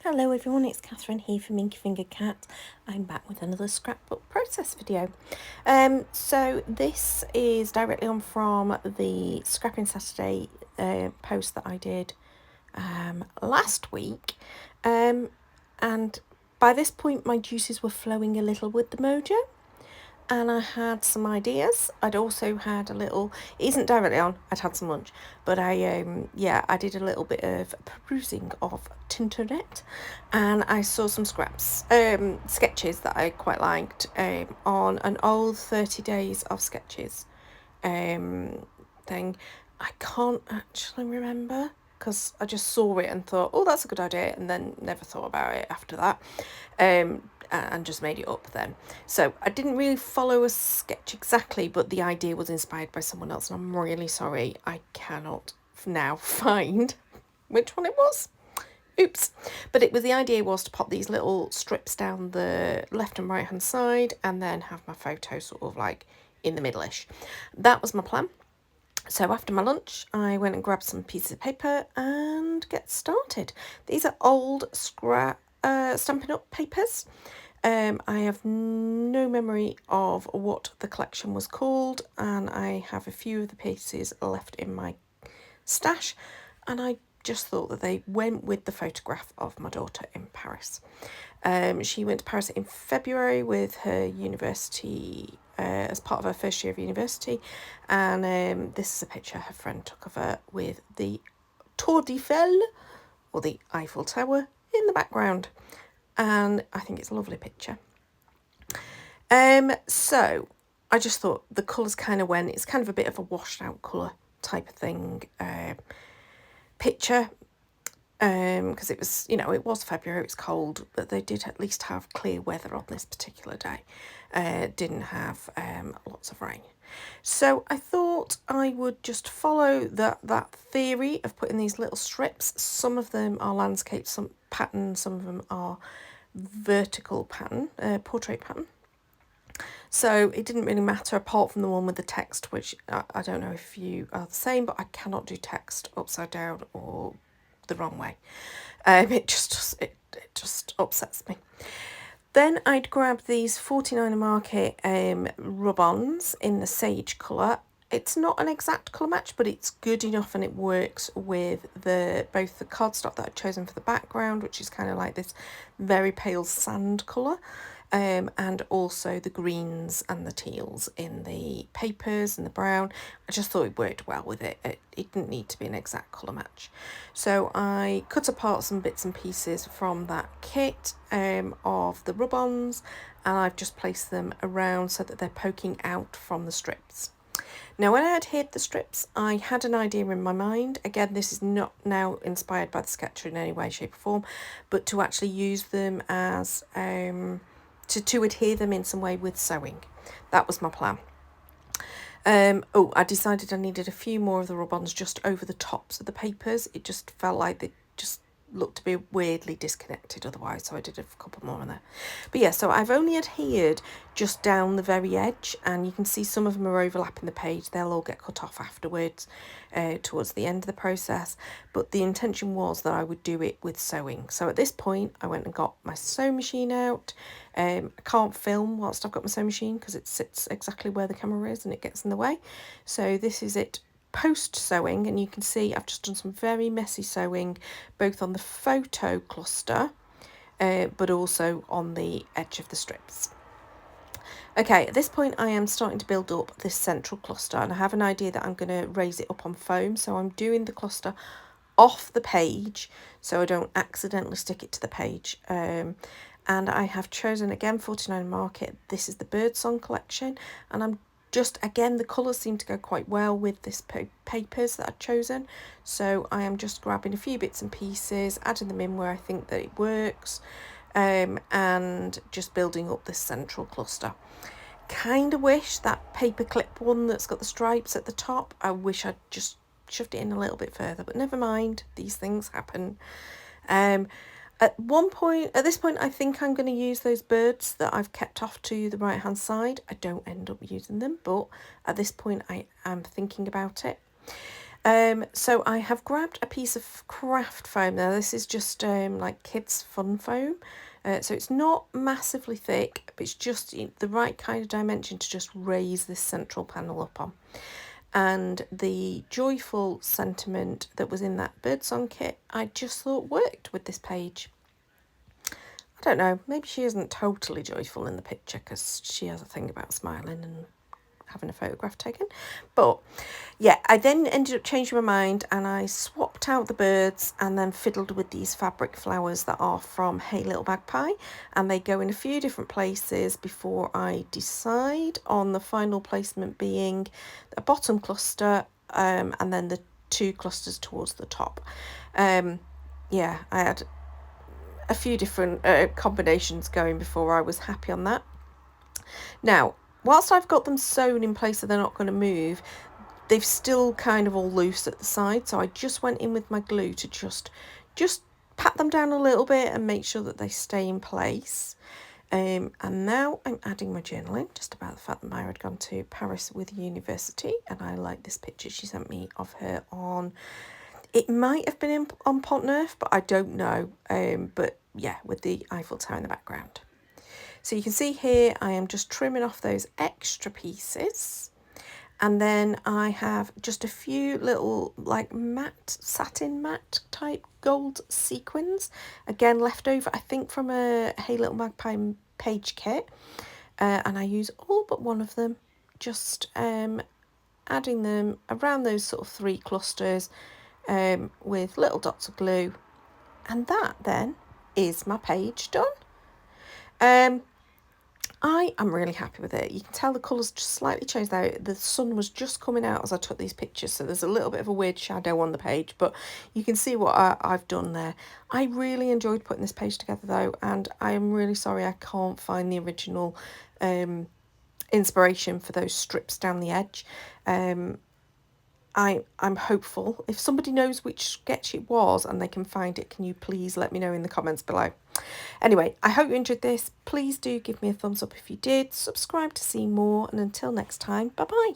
Hello everyone, it's Catherine here from Inky Finger Cat. I'm back with another scrapbook process video. So this is directly on from the Scrapping Saturday post that I did last week. And by this point my juices were flowing a little with the mojo. And I had some ideas. I'd also had a little, it isn't directly on, I'd had some lunch, but I did a little bit of perusing of Tinternet, and I saw some sketches that I quite liked on an old 30 days of sketches thing. I can't actually remember because I just saw it and thought, oh, that's a good idea, and then never thought about it after that. And just made it up then. So I didn't really follow a sketch exactly, but the idea was inspired by someone else, and I'm really sorry I cannot now find which one it was. Oops. But the idea was to pop these little strips down the left and right hand side and then have my photo sort of like in the middle-ish. That was my plan. So after my lunch, I went and grabbed some pieces of paper and get started. These are old Stampin' Up papers. I have no memory of what the collection was called, and I have a few of the pieces left in my stash, and I just thought that they went with the photograph of my daughter in Paris. She went to Paris in February with her university, as part of her first year of university, and this is a picture her friend took of her with the Tour d'Eiffel, or the Eiffel Tower, in the background. And I think it's a lovely picture. So I just thought the colours kind of went, it's kind of a bit of a washed out colour type of thing, picture, because it was, it was February, it was cold, but they did at least have clear weather on this particular day. Didn't have lots of rain. So I thought I would just follow that theory of putting these little strips. Some of them are landscape, some pattern, some of them are vertical pattern, portrait pattern. So it didn't really matter apart from the one with the text, which I don't know if you are the same, but I cannot do text upside down or the wrong way. It just upsets me. Then I'd grab these 49 Market rub-ons in the sage colour. It's not an exact colour match, but it's good enough and it works with both the cardstock that I'd chosen for the background, which is kind of like this very pale sand colour, and also the greens and the teals in the papers and the brown. I just thought it worked well with it. It didn't need to be an exact colour match. So I cut apart some bits and pieces from that kit of the rub-ons, and I've just placed them around so that they're poking out from the strips. Now, when I adhered the strips, I had an idea in my mind. Again, this is not now inspired by the sketcher in any way, shape or form, but to actually use them as, to adhere them in some way with sewing. That was my plan. I decided I needed a few more of the rub-ons just over the tops of the papers. It just felt like they just looked to be weirdly disconnected otherwise, so I did a couple more on there. But yeah, so I've only adhered just down the very edge, and you can see some of them are overlapping the page. They'll all get cut off afterwards, towards the end of the process, but the intention was that I would do it with sewing. So at this point I went and got my sewing machine out. I can't film whilst I've got my sewing machine because it sits exactly where the camera is and it gets in the way. So this is it post sewing, and you can see I've just done some very messy sewing both on the photo cluster but also on the edge of the strips. Okay, at this point I am starting to build up this central cluster, and I have an idea that I'm going to raise it up on foam, so I'm doing the cluster off the page so I don't accidentally stick it to the page. And I have chosen, again, 49 Market. This is the Birdsong collection, and I'm just, again, the colours seem to go quite well with this papers that I've chosen, so I am just grabbing a few bits and pieces, adding them in where I think that it works, and just building up this central cluster. Kind of wish that paperclip one that's got the stripes at the top, I wish I'd just shoved it in a little bit further, but never mind, these things happen. At this point, I think I'm going to use those birds that I've kept off to the right hand side. I don't end up using them, but at this point I am thinking about it. So I have grabbed a piece of craft foam now. This is just like kids fun foam. So it's not massively thick, but it's just the right kind of dimension to just raise this central panel up on. And the joyful sentiment that was in that Birdsong kit, I just thought worked with this page. I don't know, maybe she isn't totally joyful in the picture because she has a thing about smiling and having a photograph taken. But yeah, I then ended up changing my mind and I swapped out the birds and then fiddled with these fabric flowers that are from Hey Little Magpie, and they go in a few different places before I decide on the final placement being a bottom cluster and then the 2 clusters towards the top. Yeah, I had a few different combinations going before I was happy on that. Now, whilst I've got them sewn in place so they're not going to move, they've still kind of all loose at the side, so I just went in with my glue to just pat them down a little bit and make sure that they stay in place. And now I'm adding my journaling, just about the fact that Myra had gone to Paris with university, and I like this picture she sent me of her on, it might have been on Pont Neuf, but I don't know, but yeah, with the Eiffel Tower in the background. So you can see here I am just trimming off those extra pieces, and then I have just a few little like matte, satin matte type gold sequins, again left over I think from a Hey Little Magpie page kit, and I use all but one of them, just adding them around those sort of 3 clusters with little dots of glue, and that then is my page done. I am really happy with it. You can tell the colours just slightly changed out. The sun was just coming out as I took these pictures, so there's a little bit of a weird shadow on the page, but you can see what I've done there. I really enjoyed putting this page together though, and I am really sorry I can't find the original inspiration for those strips down the edge. I'm hopeful. If somebody knows which sketch it was and they can find it, can you please let me know in the comments below. Anyway, I hope you enjoyed this. Please do give me a thumbs up if you did. Subscribe to see more, and until next time, bye bye.